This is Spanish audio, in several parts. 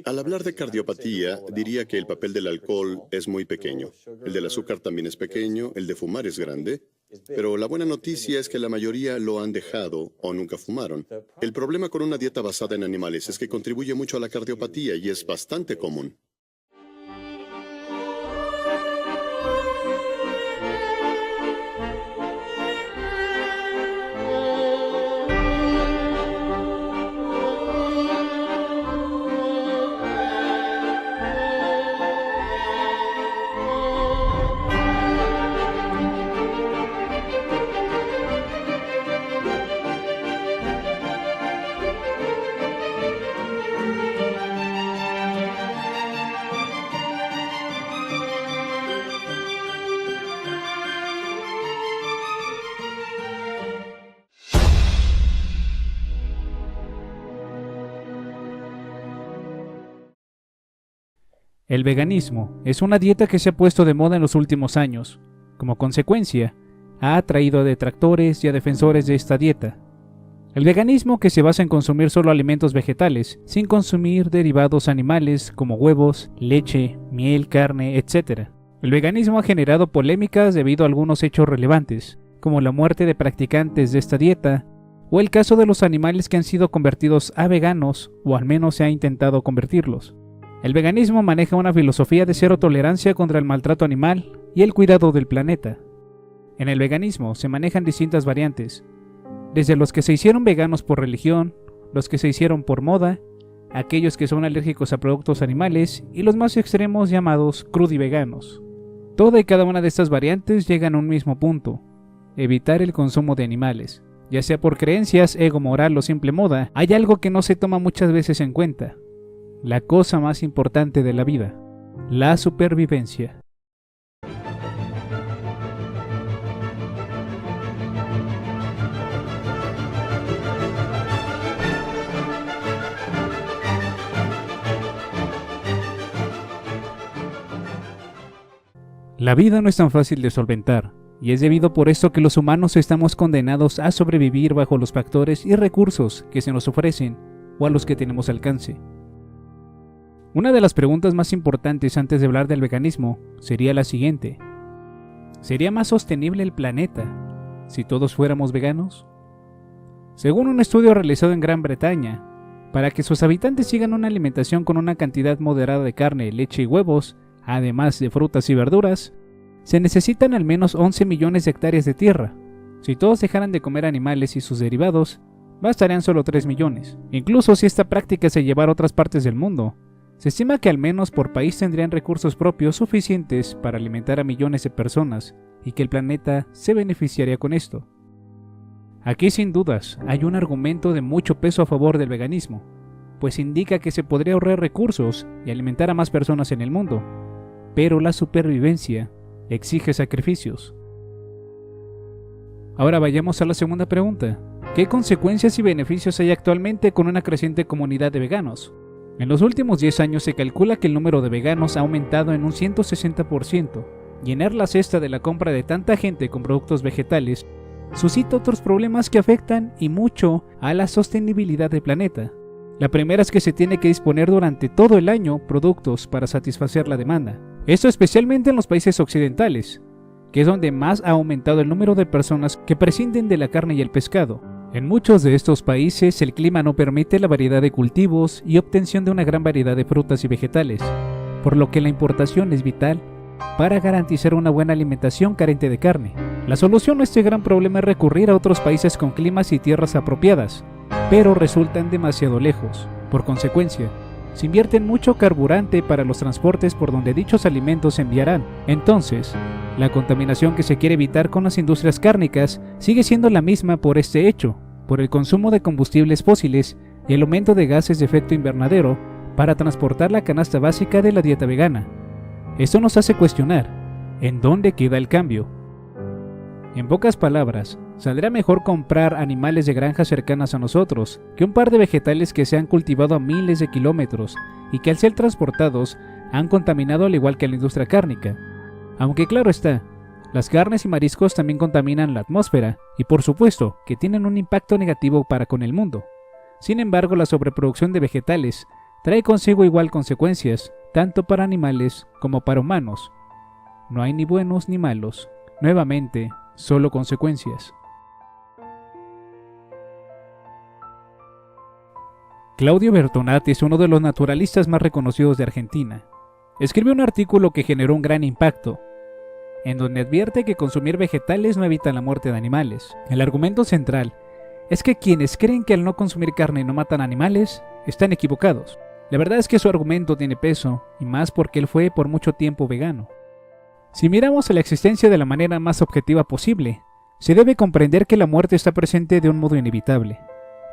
Al hablar de cardiopatía, diría que el papel del alcohol es muy pequeño. El del azúcar también es pequeño, el de fumar es grande, pero la buena noticia es que la mayoría lo han dejado o nunca fumaron. El problema con una dieta basada en animales es que contribuye mucho a la cardiopatía y es bastante común. El veganismo es una dieta que se ha puesto de moda en los últimos años. Como consecuencia, ha atraído a detractores y a defensores de esta dieta. El veganismo, que se basa en consumir solo alimentos vegetales, sin consumir derivados animales como huevos, leche, miel, carne, etc. El veganismo ha generado polémicas debido a algunos hechos relevantes, como la muerte de practicantes de esta dieta, o el caso de los animales que han sido convertidos a veganos, o al menos se ha intentado convertirlos. El veganismo maneja una filosofía de cero tolerancia contra el maltrato animal y el cuidado del planeta. En el veganismo se manejan distintas variantes, desde los que se hicieron veganos por religión, los que se hicieron por moda, aquellos que son alérgicos a productos animales y los más extremos llamados crudiveganos. Toda y cada una de estas variantes llegan a un mismo punto: evitar el consumo de animales. Ya sea por creencias, ego moral o simple moda, hay algo que no se toma muchas veces en cuenta: la cosa más importante de la vida, la supervivencia. La vida no es tan fácil de solventar, y es debido por esto que los humanos estamos condenados a sobrevivir bajo los factores y recursos que se nos ofrecen o a los que tenemos alcance. Una de las preguntas más importantes antes de hablar del veganismo sería la siguiente: ¿sería más sostenible el planeta si todos fuéramos veganos? Según un estudio realizado en Gran Bretaña, para que sus habitantes sigan una alimentación con una cantidad moderada de carne, leche y huevos, además de frutas y verduras, se necesitan al menos 11 millones de hectáreas de tierra. Si todos dejaran de comer animales y sus derivados, bastarían solo 3 millones. Incluso si esta práctica se llevara a otras partes del mundo, se estima que al menos por país tendrían recursos propios suficientes para alimentar a millones de personas y que el planeta se beneficiaría con esto. Aquí sin dudas hay un argumento de mucho peso a favor del veganismo, pues indica que se podría ahorrar recursos y alimentar a más personas en el mundo, pero la supervivencia exige sacrificios. Ahora vayamos a la segunda pregunta: ¿qué consecuencias y beneficios hay actualmente con una creciente comunidad de veganos? En los últimos 10 años se calcula que el número de veganos ha aumentado en un 160%. Llenar la cesta de la compra de tanta gente con productos vegetales suscita otros problemas que afectan y mucho a la sostenibilidad del planeta. La primera es que se tiene que disponer durante todo el año productos para satisfacer la demanda. Esto especialmente en los países occidentales, que es donde más ha aumentado el número de personas que prescinden de la carne y el pescado. En muchos de estos países el clima no permite la variedad de cultivos y obtención de una gran variedad de frutas y vegetales, por lo que la importación es vital para garantizar una buena alimentación carente de carne. La solución a este gran problema es recurrir a otros países con climas y tierras apropiadas, pero resultan demasiado lejos. Por consecuencia, se invierte mucho carburante para los transportes por donde dichos alimentos se enviarán. Entonces, la contaminación que se quiere evitar con las industrias cárnicas sigue siendo la misma por este hecho, por el consumo de combustibles fósiles y el aumento de gases de efecto invernadero para transportar la canasta básica de la dieta vegana. Esto nos hace cuestionar, ¿en dónde queda el cambio? En pocas palabras, saldrá mejor comprar animales de granjas cercanas a nosotros que un par de vegetales que se han cultivado a miles de kilómetros y que al ser transportados han contaminado al igual que la industria cárnica. Aunque claro está, las carnes y mariscos también contaminan la atmósfera y por supuesto que tienen un impacto negativo para con el mundo. Sin embargo, la sobreproducción de vegetales trae consigo igual consecuencias, tanto para animales como para humanos. No hay ni buenos ni malos, nuevamente, solo consecuencias. Claudio Bertonati es uno de los naturalistas más reconocidos de Argentina. Escribe un artículo que generó un gran impacto, en donde advierte que consumir vegetales no evita la muerte de animales. El argumento central es que quienes creen que al no consumir carne no matan animales, están equivocados. La verdad es que su argumento tiene peso, y más porque él fue por mucho tiempo vegano. Si miramos a la existencia de la manera más objetiva posible, se debe comprender que la muerte está presente de un modo inevitable.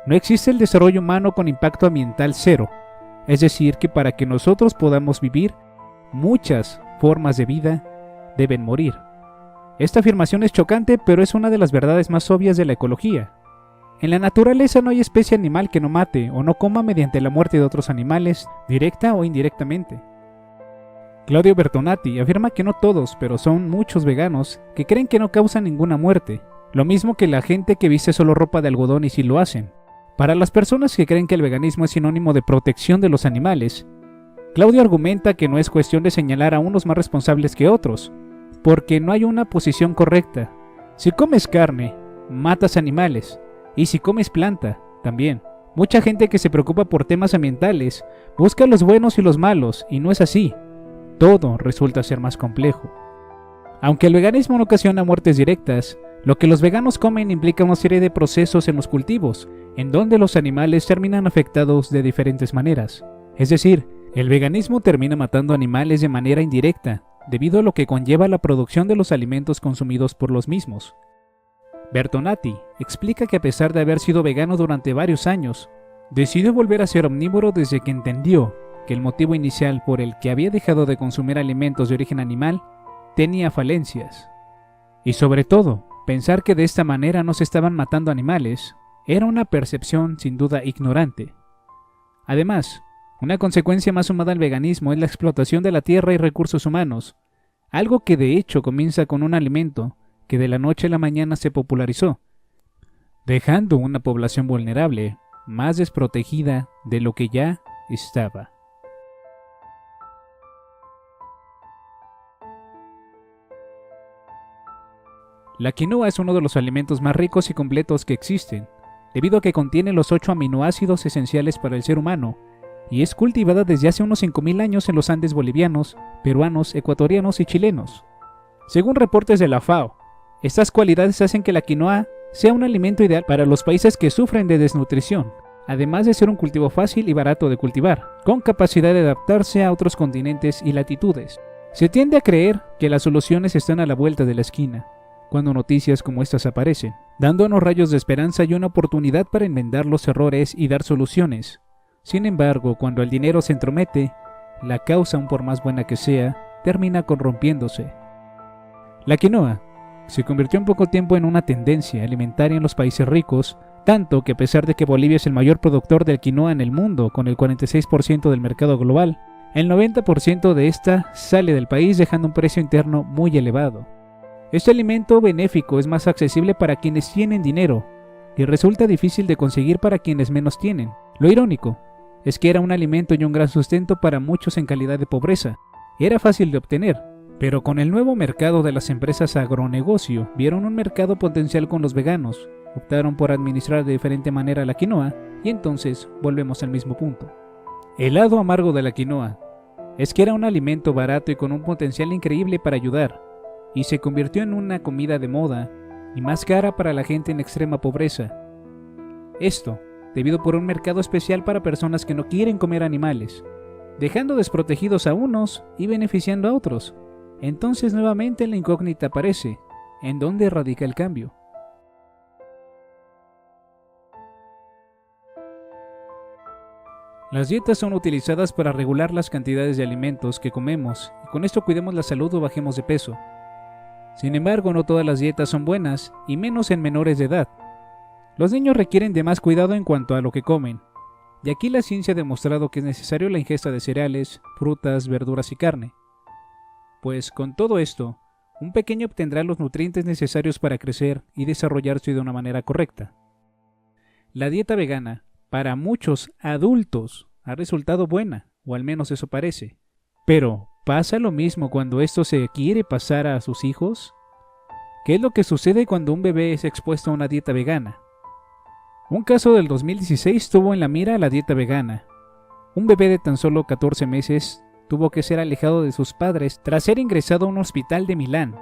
No existe el desarrollo humano con impacto ambiental cero, es decir, que para que nosotros podamos vivir, muchas formas de vida deben morir. Esta afirmación es chocante, pero es una de las verdades más obvias de la ecología. En la naturaleza no hay especie animal que no mate o no coma mediante la muerte de otros animales, directa o indirectamente. Claudio Bertonati afirma que no todos, pero son muchos veganos que creen que no causan ninguna muerte, lo mismo que la gente que viste solo ropa de algodón y sí lo hacen. Para las personas que creen que el veganismo es sinónimo de protección de los animales, Claudio argumenta que no es cuestión de señalar a unos más responsables que otros, porque no hay una posición correcta. Si comes carne, matas animales, y si comes planta, también. Mucha gente que se preocupa por temas ambientales busca los buenos y los malos, y no es así. Todo resulta ser más complejo. Aunque el veganismo no ocasiona muertes directas, lo que los veganos comen implica una serie de procesos en los cultivos, en donde los animales terminan afectados de diferentes maneras. Es decir, el veganismo termina matando animales de manera indirecta, debido a lo que conlleva la producción de los alimentos consumidos por los mismos. Bertonati explica que a pesar de haber sido vegano durante varios años, decidió volver a ser omnívoro desde que entendió que el motivo inicial por el que había dejado de consumir alimentos de origen animal tenía falencias. Y sobre todo, pensar que de esta manera no se estaban matando animales era una percepción sin duda ignorante. Además, una consecuencia más sumada al veganismo es la explotación de la tierra y recursos humanos, algo que de hecho comienza con un alimento que de la noche a la mañana se popularizó, dejando una población vulnerable, más desprotegida de lo que ya estaba. La quinoa es uno de los alimentos más ricos y completos que existen, debido a que contiene los 8 aminoácidos esenciales para el ser humano, y es cultivada desde hace unos 5.000 años en los Andes bolivianos, peruanos, ecuatorianos y chilenos. Según reportes de la FAO, estas cualidades hacen que la quinoa sea un alimento ideal para los países que sufren de desnutrición, además de ser un cultivo fácil y barato de cultivar, con capacidad de adaptarse a otros continentes y latitudes. Se tiende a creer que las soluciones están a la vuelta de la esquina, cuando noticias como estas aparecen, dándonos rayos de esperanza y una oportunidad para enmendar los errores y dar soluciones. Sin embargo, cuando el dinero se entromete, la causa, aun por más buena que sea, termina corrompiéndose. La quinoa se convirtió en poco tiempo en una tendencia alimentaria en los países ricos, tanto que a pesar de que Bolivia es el mayor productor de quinoa en el mundo, con el 46% del mercado global, el 90% de esta sale del país dejando un precio interno muy elevado. Este alimento benéfico es más accesible para quienes tienen dinero y resulta difícil de conseguir para quienes menos tienen. Lo irónico es que era un alimento y un gran sustento para muchos en calidad de pobreza. Era fácil de obtener, pero con el nuevo mercado de las empresas agronegocio vieron un mercado potencial con los veganos, optaron por administrar de diferente manera la quinoa y entonces volvemos al mismo punto. El lado amargo de la quinoa es que era un alimento barato y con un potencial increíble para ayudar, y se convirtió en una comida de moda y más cara para la gente en extrema pobreza. Esto debido por un mercado especial para personas que no quieren comer animales, dejando desprotegidos a unos y beneficiando a otros. Entonces nuevamente la incógnita aparece, ¿en dónde radica el cambio? Las dietas son utilizadas para regular las cantidades de alimentos que comemos y con esto cuidemos la salud o bajemos de peso. Sin embargo, no todas las dietas son buenas, y menos en menores de edad. Los niños requieren de más cuidado en cuanto a lo que comen, y aquí la ciencia ha demostrado que es necesario la ingesta de cereales, frutas, verduras y carne. Pues con todo esto, un pequeño obtendrá los nutrientes necesarios para crecer y desarrollarse de una manera correcta. La dieta vegana, para muchos adultos, ha resultado buena, o al menos eso parece. Pero, ¿pasa lo mismo cuando esto se quiere pasar a sus hijos? ¿Qué es lo que sucede cuando un bebé es expuesto a una dieta vegana? Un caso del 2016 tuvo en la mira la dieta vegana. Un bebé de tan solo 14 meses tuvo que ser alejado de sus padres tras ser ingresado a un hospital de Milán,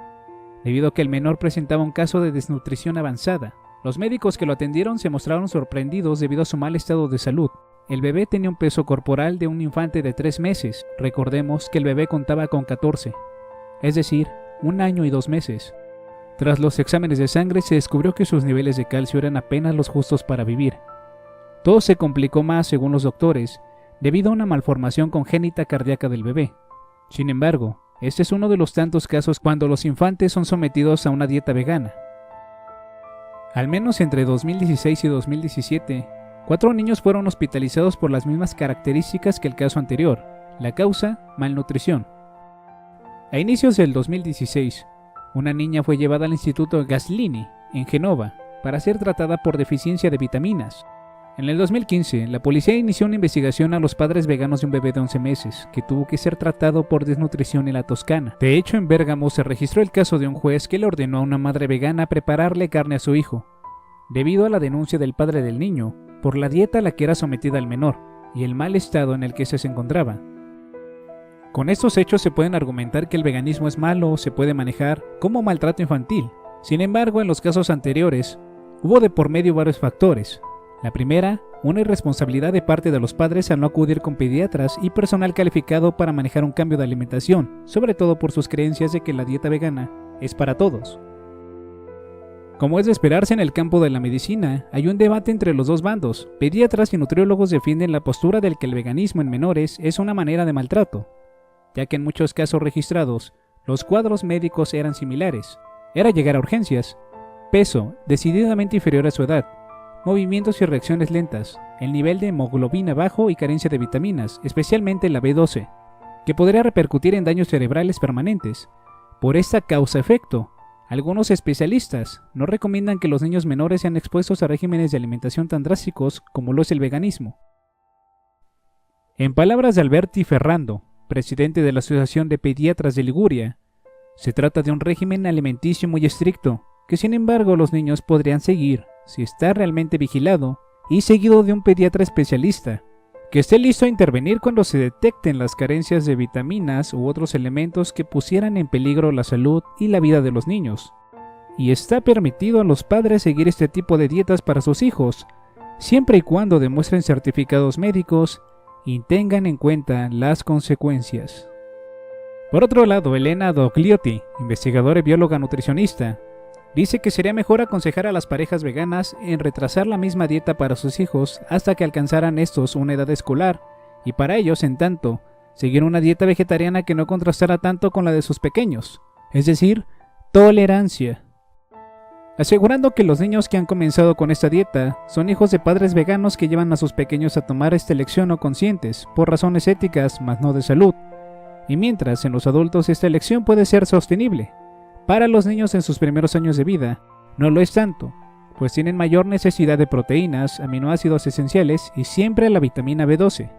debido a que el menor presentaba un caso de desnutrición avanzada. Los médicos que lo atendieron se mostraron sorprendidos debido a su mal estado de salud. El bebé tenía un peso corporal de un infante de 3 meses. Recordemos que el bebé contaba con 14, es decir, 1 año y 2 meses. Tras los exámenes de sangre se descubrió que sus niveles de calcio eran apenas los justos para vivir. Todo se complicó más según los doctores, debido a una malformación congénita cardíaca del bebé. Sin embargo, este es uno de los tantos casos cuando los infantes son sometidos a una dieta vegana. Al menos entre 2016 y 2017, 4 niños fueron hospitalizados por las mismas características que el caso anterior. La causa, malnutrición. A inicios del 2016, una niña fue llevada al Instituto Gaslini, en Génova, para ser tratada por deficiencia de vitaminas. En el 2015, la policía inició una investigación a los padres veganos de un bebé de 11 meses, que tuvo que ser tratado por desnutrición en la Toscana. De hecho, en Bérgamo se registró el caso de un juez que le ordenó a una madre vegana prepararle carne a su hijo, debido a la denuncia del padre del niño por la dieta a la que era sometida el menor, y el mal estado en el que se encontraba. Con estos hechos se pueden argumentar que el veganismo es malo o se puede manejar como maltrato infantil. Sin embargo, en los casos anteriores, hubo de por medio varios factores. La primera, una irresponsabilidad de parte de los padres al no acudir con pediatras y personal calificado para manejar un cambio de alimentación, sobre todo por sus creencias de que la dieta vegana es para todos. Como es de esperarse en el campo de la medicina, hay un debate entre los dos bandos. Pediatras y nutriólogos defienden la postura del que el veganismo en menores es una manera de maltrato, ya que en muchos casos registrados, los cuadros médicos eran similares. Era llegar a urgencias, peso decididamente inferior a su edad, movimientos y reacciones lentas, el nivel de hemoglobina bajo y carencia de vitaminas, especialmente la B12, que podría repercutir en daños cerebrales permanentes. Por esta causa-efecto, algunos especialistas no recomiendan que los niños menores sean expuestos a regímenes de alimentación tan drásticos como lo es el veganismo. En palabras de Alberti Ferrando, presidente de la Asociación de Pediatras de Liguria, se trata de un régimen alimenticio muy estricto, que sin embargo los niños podrían seguir si está realmente vigilado y seguido de un pediatra especialista, que esté listo a intervenir cuando se detecten las carencias de vitaminas u otros elementos que pusieran en peligro la salud y la vida de los niños. Y está permitido a los padres seguir este tipo de dietas para sus hijos, siempre y cuando demuestren certificados médicos y tengan en cuenta las consecuencias. Por otro lado, Elena Dogliotti, investigadora y bióloga nutricionista, dice que sería mejor aconsejar a las parejas veganas en retrasar la misma dieta para sus hijos hasta que alcanzaran estos una edad escolar, y para ellos, en tanto, seguir una dieta vegetariana que no contrastara tanto con la de sus pequeños, es decir, tolerancia. Asegurando que los niños que han comenzado con esta dieta son hijos de padres veganos que llevan a sus pequeños a tomar esta elección no conscientes, por razones éticas, mas no de salud, y mientras en los adultos esta elección puede ser sostenible. Para los niños en sus primeros años de vida, no lo es tanto, pues tienen mayor necesidad de proteínas, aminoácidos esenciales y siempre la vitamina B12.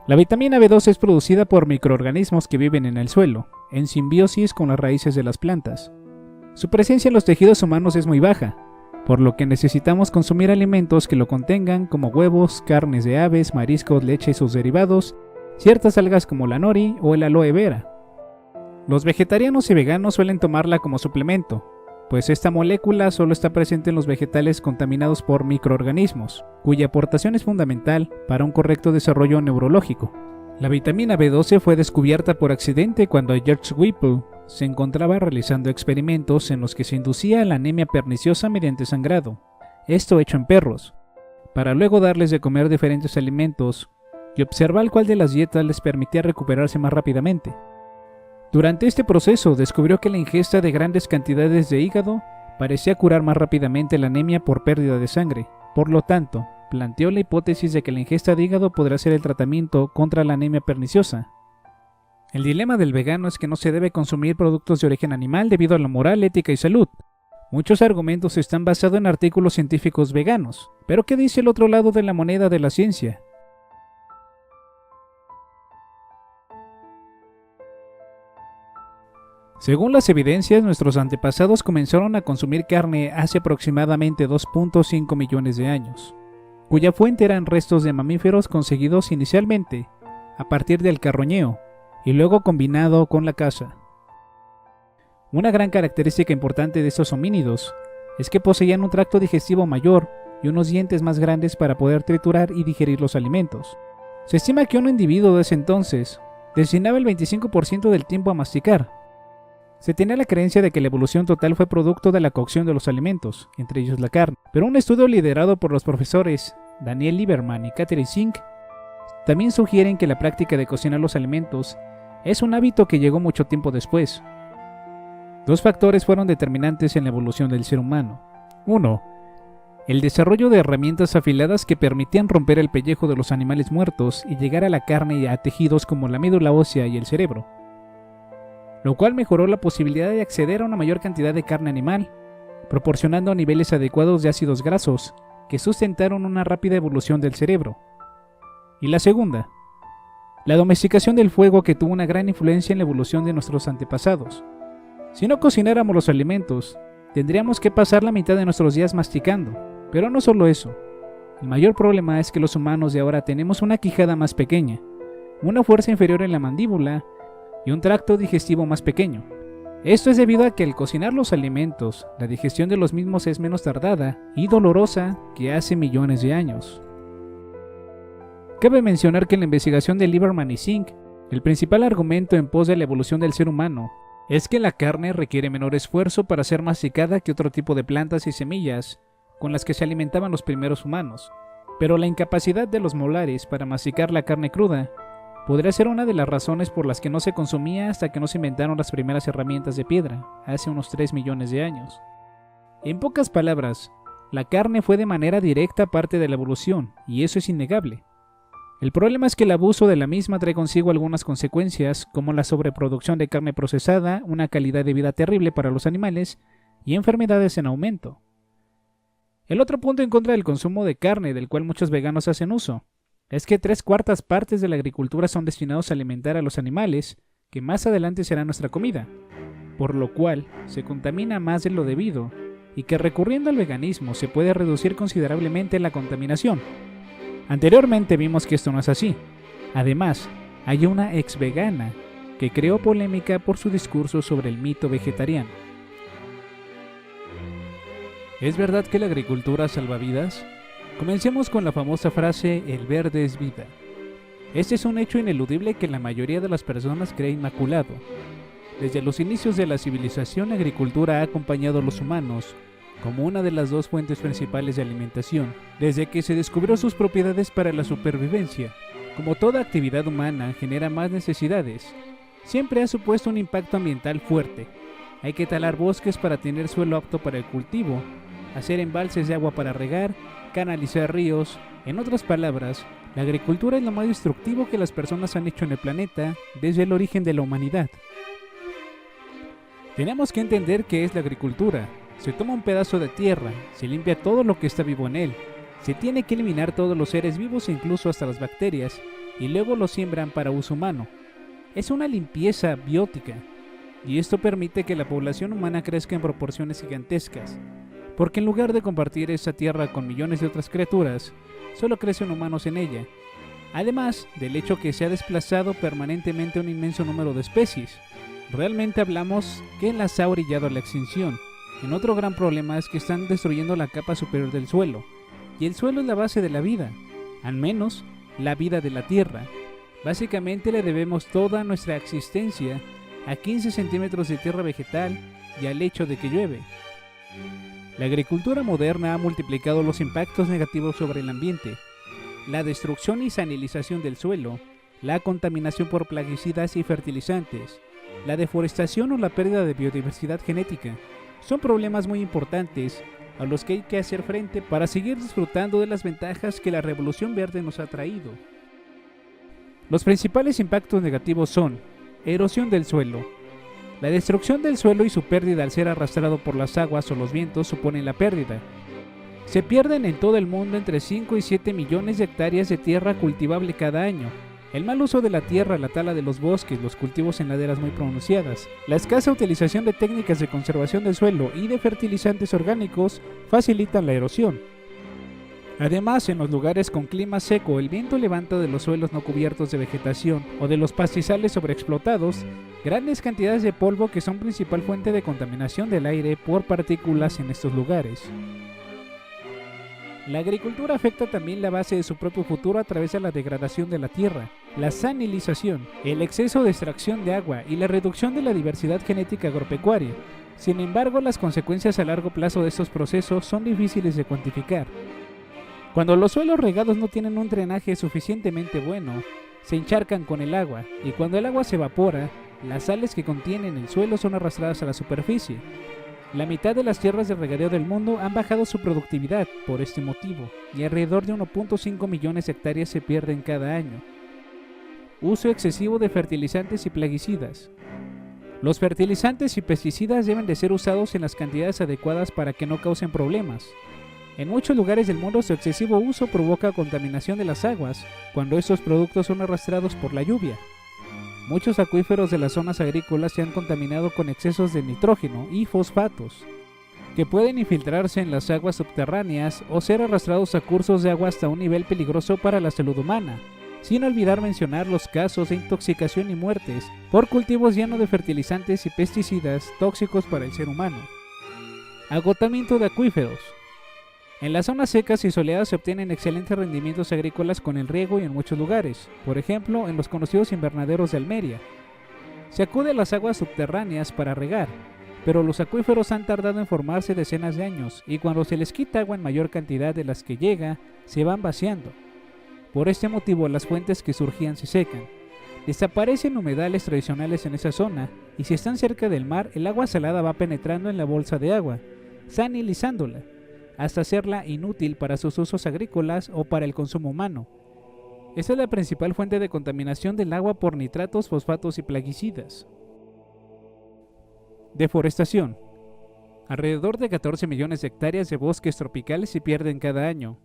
La vitamina B12 es producida por microorganismos que viven en el suelo, en simbiosis con las raíces de las plantas. Su presencia en los tejidos humanos es muy baja, por lo que necesitamos consumir alimentos que lo contengan como huevos, carnes de aves, mariscos, leche y sus derivados, ciertas algas como la nori o el aloe vera. Los vegetarianos y veganos suelen tomarla como suplemento, pues esta molécula solo está presente en los vegetales contaminados por microorganismos, cuya aportación es fundamental para un correcto desarrollo neurológico. La vitamina B12 fue descubierta por accidente cuando George Whipple se encontraba realizando experimentos en los que se inducía la anemia perniciosa mediante sangrado, esto hecho en perros, para luego darles de comer diferentes alimentos y observar cuál de las dietas les permitía recuperarse más rápidamente. Durante este proceso descubrió que la ingesta de grandes cantidades de hígado parecía curar más rápidamente la anemia por pérdida de sangre. Por lo tanto, planteó la hipótesis de que la ingesta de hígado podría ser el tratamiento contra la anemia perniciosa. El dilema del vegano es que no se debe consumir productos de origen animal debido a la moral, ética y salud, Muchos argumentos están basados en artículos científicos veganos, pero ¿qué dice el otro lado de la moneda de la ciencia? Según las evidencias, nuestros antepasados comenzaron a consumir carne hace aproximadamente 2.5 millones de años, cuya fuente eran restos de mamíferos conseguidos inicialmente a partir del carroñeo y luego combinado con la caza. Una gran característica importante de estos homínidos es que poseían un tracto digestivo mayor y unos dientes más grandes para poder triturar y digerir los alimentos. Se estima que un individuo de ese entonces destinaba el 25% del tiempo a masticar. Se tenía la creencia de que la evolución total fue producto de la cocción de los alimentos, entre ellos la carne, pero un estudio liderado por los profesores Daniel Lieberman y Catherine Zink también sugieren que la práctica de cocinar los alimentos es un hábito que llegó mucho tiempo después. Dos factores fueron determinantes en la evolución del ser humano. 1. El desarrollo de herramientas afiladas que permitían romper el pellejo de los animales muertos y llegar a la carne y a tejidos como la médula ósea y el cerebro, lo cual mejoró la posibilidad de acceder a una mayor cantidad de carne animal, proporcionando niveles adecuados de ácidos grasos que sustentaron una rápida evolución del cerebro. Y la segunda, la domesticación del fuego, que tuvo una gran influencia en la evolución de nuestros antepasados. Si no cocináramos los alimentos, tendríamos que pasar la mitad de nuestros días masticando, pero no solo eso. El mayor problema es que los humanos de ahora tenemos una quijada más pequeña, una fuerza inferior en la mandíbula y un tracto digestivo más pequeño. Esto es debido a que al cocinar los alimentos, la digestión de los mismos es menos tardada y dolorosa que hace millones de años. Cabe mencionar que en la investigación de Lieberman y Zink, el principal argumento en pos de la evolución del ser humano es que la carne requiere menor esfuerzo para ser masticada que otro tipo de plantas y semillas con las que se alimentaban los primeros humanos, pero la incapacidad de los molares para masticar la carne cruda podría ser una de las razones por las que no se consumía hasta que no se inventaron las primeras herramientas de piedra, hace unos 3 millones de años. En pocas palabras, la carne fue de manera directa parte de la evolución, y eso es innegable. El problema es que el abuso de la misma trae consigo algunas consecuencias, como la sobreproducción de carne procesada, una calidad de vida terrible para los animales y enfermedades en aumento. El otro punto en contra del consumo de carne, del cual muchos veganos hacen uso, es que 3/4 partes de la agricultura son destinados a alimentar a los animales, que más adelante será nuestra comida, por lo cual se contamina más de lo debido, y que recurriendo al veganismo se puede reducir considerablemente la contaminación. Anteriormente vimos que esto no es así. Además, hay una ex vegana que creó polémica por su discurso sobre el mito vegetariano. ¿Es verdad que la agricultura salva vidas? Comencemos con la famosa frase "el verde es vida". Este es un hecho ineludible que la mayoría de las personas cree inmaculado. Desde los inicios de la civilización, la agricultura ha acompañado a los humanos como una de las dos fuentes principales de alimentación, desde que se descubrió sus propiedades para la supervivencia. Como toda actividad humana genera más necesidades, siempre ha supuesto un impacto ambiental fuerte. Hay que talar bosques para tener suelo apto para el cultivo, hacer embalses de agua para regar, canalizar ríos. En otras palabras, la agricultura es lo más destructivo que las personas han hecho en el planeta desde el origen de la humanidad. Tenemos que entender qué es la agricultura. Se toma un pedazo de tierra, se limpia todo lo que está vivo en él, se tiene que eliminar todos los seres vivos, incluso hasta las bacterias, y luego lo siembran para uso humano. Es una limpieza biótica, y esto permite que la población humana crezca en proporciones gigantescas, porque en lugar de compartir esa tierra con millones de otras criaturas, solo crecen humanos en ella, además del hecho que se ha desplazado permanentemente un inmenso número de especies. Realmente hablamos que las ha orillado a la extinción. En otro gran problema es que están destruyendo la capa superior del suelo, y el suelo es la base de la vida, al menos la vida de la tierra. Básicamente le debemos toda nuestra existencia a 15 centímetros de tierra vegetal y al hecho de que llueve. La agricultura moderna ha multiplicado los impactos negativos sobre el ambiente, la destrucción y sanilización del suelo, la contaminación por plaguicidas y fertilizantes, la deforestación o la pérdida de biodiversidad genética. Son problemas muy importantes a los que hay que hacer frente para seguir disfrutando de las ventajas que la revolución verde nos ha traído. Los principales impactos negativos son erosión del suelo. La destrucción del suelo y su pérdida al ser arrastrado por las aguas o los vientos suponen la pérdida. Se pierden en todo el mundo entre 5 y 7 millones de hectáreas de tierra cultivable cada año. El mal uso de la tierra, la tala de los bosques, los cultivos en laderas muy pronunciadas, la escasa utilización de técnicas de conservación del suelo y de fertilizantes orgánicos facilitan la erosión. Además, en los lugares con clima seco, el viento levanta de los suelos no cubiertos de vegetación o de los pastizales sobreexplotados grandes cantidades de polvo que son principal fuente de contaminación del aire por partículas en estos lugares. La agricultura afecta también la base de su propio futuro a través de la degradación de la tierra, la sanilización, el exceso de extracción de agua y la reducción de la diversidad genética agropecuaria. Sin embargo, las consecuencias a largo plazo de estos procesos son difíciles de cuantificar. Cuando los suelos regados no tienen un drenaje suficientemente bueno, se encharcan con el agua, y cuando el agua se evapora, las sales que contienen el suelo son arrastradas a la superficie. La mitad de las tierras de regadío del mundo han bajado su productividad por este motivo, y alrededor de 1.5 millones de hectáreas se pierden cada año. Uso excesivo de fertilizantes y plaguicidas. Los fertilizantes y pesticidas deben de ser usados en las cantidades adecuadas para que no causen problemas. En muchos lugares del mundo su excesivo uso provoca contaminación de las aguas, cuando estos productos son arrastrados por la lluvia. Muchos acuíferos de las zonas agrícolas se han contaminado con excesos de nitrógeno y fosfatos, que pueden infiltrarse en las aguas subterráneas o ser arrastrados a cursos de agua hasta un nivel peligroso para la salud humana, sin olvidar mencionar los casos de intoxicación y muertes por cultivos llenos de fertilizantes y pesticidas tóxicos para el ser humano. Agotamiento de acuíferos. En las zonas secas y soleadas se obtienen excelentes rendimientos agrícolas con el riego y en muchos lugares, por ejemplo en los conocidos invernaderos de Almería. Se acude a las aguas subterráneas para regar, pero los acuíferos han tardado en formarse decenas de años y cuando se les quita agua en mayor cantidad de las que llega, se van vaciando. Por este motivo las fuentes que surgían se secan. Desaparecen humedales tradicionales en esa zona y si están cerca del mar, el agua salada va penetrando en la bolsa de agua, sanilizándola, hasta hacerla inútil para sus usos agrícolas o para el consumo humano. Esta es la principal fuente de contaminación del agua por nitratos, fosfatos y plaguicidas. Deforestación. Alrededor de 14 millones de hectáreas de bosques tropicales se pierden cada año.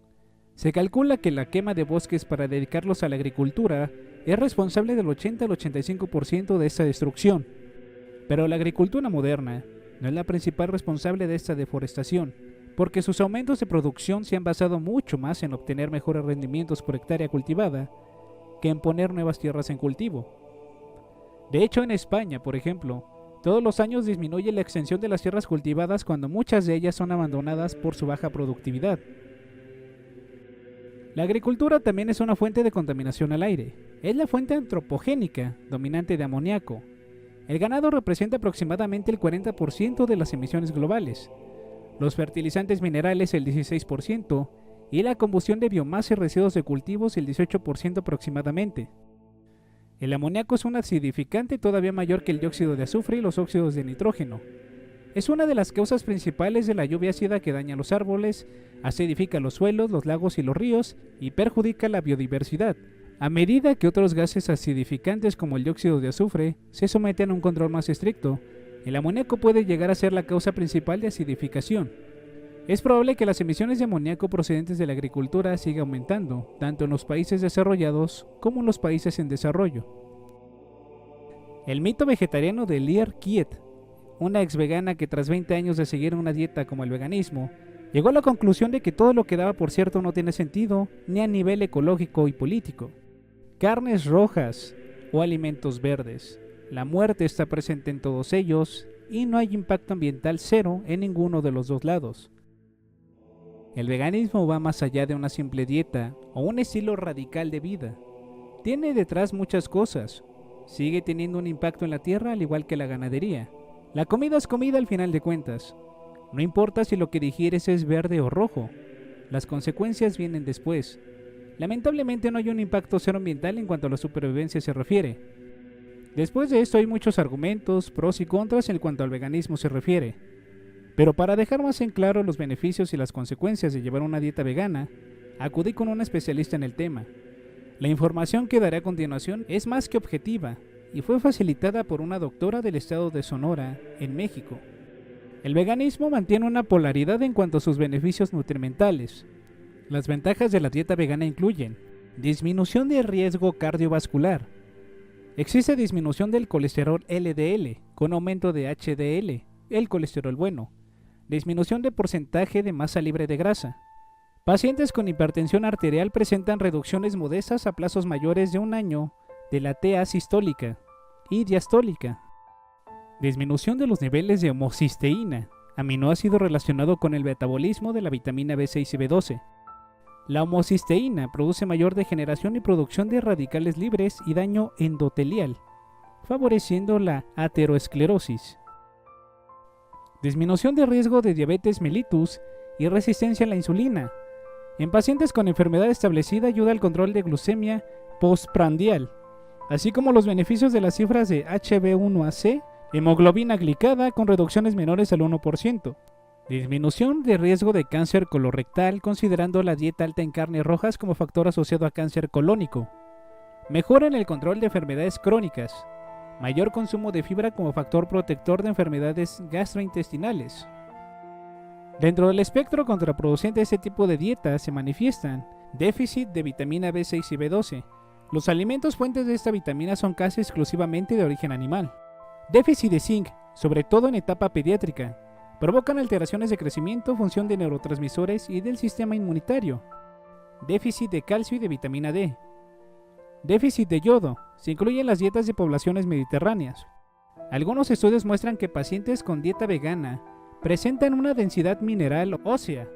Se calcula que la quema de bosques para dedicarlos a la agricultura es responsable del 80 al 85% de esta destrucción. Pero la agricultura moderna no es la principal responsable de esta deforestación, porque sus aumentos de producción se han basado mucho más en obtener mejores rendimientos por hectárea cultivada que en poner nuevas tierras en cultivo. De hecho, en España, por ejemplo, todos los años disminuye la extensión de las tierras cultivadas cuando muchas de ellas son abandonadas por su baja productividad. La agricultura también es una fuente de contaminación al aire. Es la fuente antropogénica dominante de amoníaco. El ganado representa aproximadamente el 40% de las emisiones globales. Los fertilizantes minerales el 16% y la combustión de biomasa y residuos de cultivos el 18% aproximadamente. El amoníaco es un acidificante todavía mayor que el dióxido de azufre y los óxidos de nitrógeno. Es una de las causas principales de la lluvia ácida que daña los árboles, acidifica los suelos, los lagos y los ríos y perjudica la biodiversidad, a medida que otros gases acidificantes como el dióxido de azufre se someten a un control más estricto. El amoníaco puede llegar a ser la causa principal de acidificación. Es probable que las emisiones de amoníaco procedentes de la agricultura sigan aumentando, tanto en los países desarrollados como en los países en desarrollo. El mito vegetariano de Lear Kiet, una ex vegana que tras 20 años de seguir una dieta como el veganismo, llegó a la conclusión de que todo lo que daba por cierto no tiene sentido, ni a nivel ecológico y político. Carnes rojas o alimentos verdes. La muerte está presente en todos ellos y no hay impacto ambiental cero en ninguno de los dos lados. El veganismo va más allá de una simple dieta o un estilo radical de vida. Tiene detrás muchas cosas. Sigue teniendo un impacto en la tierra al igual que la ganadería. La comida es comida al final de cuentas. No importa si lo que digieres es verde o rojo. Las consecuencias vienen después. Lamentablemente no hay un impacto cero ambiental en cuanto a la supervivencia se refiere. Después de esto hay muchos argumentos, pros y contras en cuanto al veganismo se refiere. Pero para dejar más en claro los beneficios y las consecuencias de llevar una dieta vegana, acudí con un especialista en el tema. La información que daré a continuación es más que objetiva y fue facilitada por una doctora del estado de Sonora, en México. El veganismo mantiene una polaridad en cuanto a sus beneficios nutrimentales. Las ventajas de la dieta vegana incluyen disminución de riesgo cardiovascular. Existe disminución del colesterol LDL con aumento de HDL, el colesterol bueno. Disminución de porcentaje de masa libre de grasa. Pacientes con hipertensión arterial presentan reducciones modestas a plazos mayores de un año de la TA sistólica y diastólica. Disminución de los niveles de homocisteína, aminoácido relacionado con el metabolismo de la vitamina B6 y B12. La homocisteína produce mayor degeneración y producción de radicales libres y daño endotelial, favoreciendo la aterosclerosis. Disminución de riesgo de diabetes mellitus y resistencia a la insulina. En pacientes con enfermedad establecida ayuda al control de glucemia postprandial, así como los beneficios de las cifras de HbA1c, hemoglobina glicada con reducciones menores al 1%. Disminución de riesgo de cáncer colorectal considerando la dieta alta en carnes rojas como factor asociado a cáncer colónico. Mejora en el control de enfermedades crónicas. Mayor consumo de fibra como factor protector de enfermedades gastrointestinales. Dentro del espectro contraproducente de este tipo de dieta se manifiestan déficit de vitamina B6 y B12. Los alimentos fuentes de esta vitamina son casi exclusivamente de origen animal. Déficit de zinc, sobre todo en etapa pediátrica. Provocan alteraciones de crecimiento, función de neurotransmisores y del sistema inmunitario. Déficit de calcio y de vitamina D. Déficit de yodo. Se incluye en las dietas de poblaciones mediterráneas. Algunos estudios muestran que pacientes con dieta vegana presentan una densidad mineral ósea,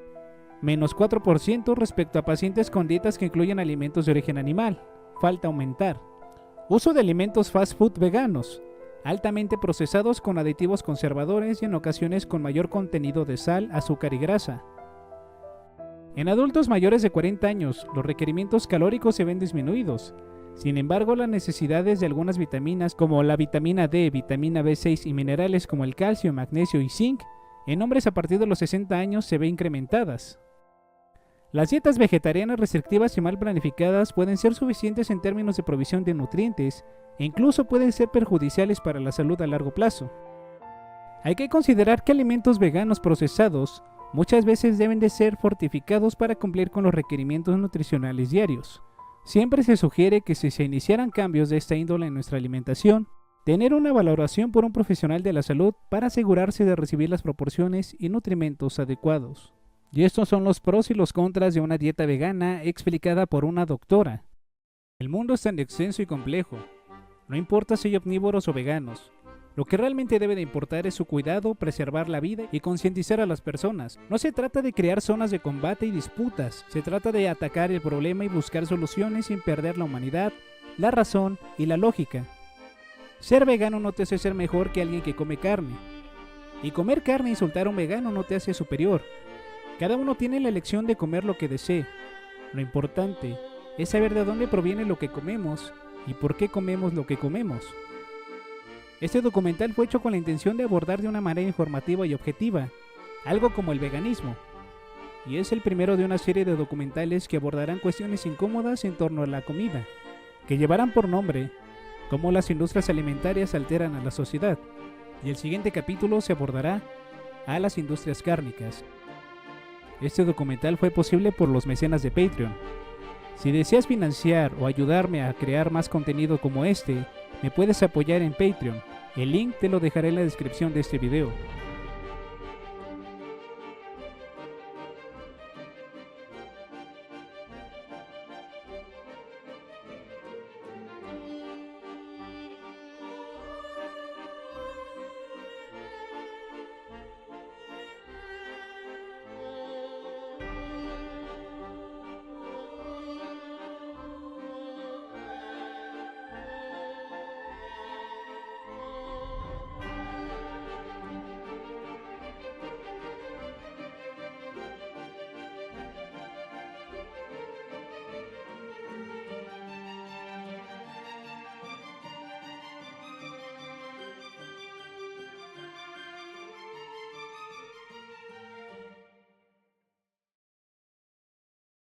menos 4% respecto a pacientes con dietas que incluyen alimentos de origen animal. Falta aumentar. Uso de alimentos fast food veganos, altamente procesados con aditivos conservadores y en ocasiones con mayor contenido de sal, azúcar y grasa. En adultos mayores de 40 años, los requerimientos calóricos se ven disminuidos. Sin embargo, las necesidades de algunas vitaminas como la vitamina D, vitamina B6 y minerales como el calcio, magnesio y zinc, en hombres a partir de los 60 años se ven incrementadas. Las dietas vegetarianas restrictivas y mal planificadas pueden ser suficientes en términos de provisión de nutrientes e incluso pueden ser perjudiciales para la salud a largo plazo. Hay que considerar que alimentos veganos procesados muchas veces deben de ser fortificados para cumplir con los requerimientos nutricionales diarios. Siempre se sugiere que si se iniciaran cambios de esta índole en nuestra alimentación, tener una valoración por un profesional de la salud para asegurarse de recibir las proporciones y nutrimentos adecuados. Y estos son los pros y los contras de una dieta vegana explicada por una doctora. El mundo es tan extenso y complejo. No importa si hay omnívoros o veganos. Lo que realmente debe de importar es su cuidado, preservar la vida y concientizar a las personas. No se trata de crear zonas de combate y disputas. Se trata de atacar el problema y buscar soluciones sin perder la humanidad, la razón y la lógica. Ser vegano no te hace ser mejor que alguien que come carne. Y comer carne e insultar a un vegano no te hace superior. Cada uno tiene la elección de comer lo que desee. Lo importante es saber de dónde proviene lo que comemos y por qué comemos lo que comemos. Este documental fue hecho con la intención de abordar de una manera informativa y objetiva, algo como el veganismo, y es el primero de una serie de documentales que abordarán cuestiones incómodas en torno a la comida, que llevarán por nombre cómo las industrias alimentarias alteran a la sociedad, y el siguiente capítulo se abordará a las industrias cárnicas. Este documental fue posible por los mecenas de Patreon. Si deseas financiar o ayudarme a crear más contenido como este, me puedes apoyar en Patreon. El link te lo dejaré en la descripción de este video.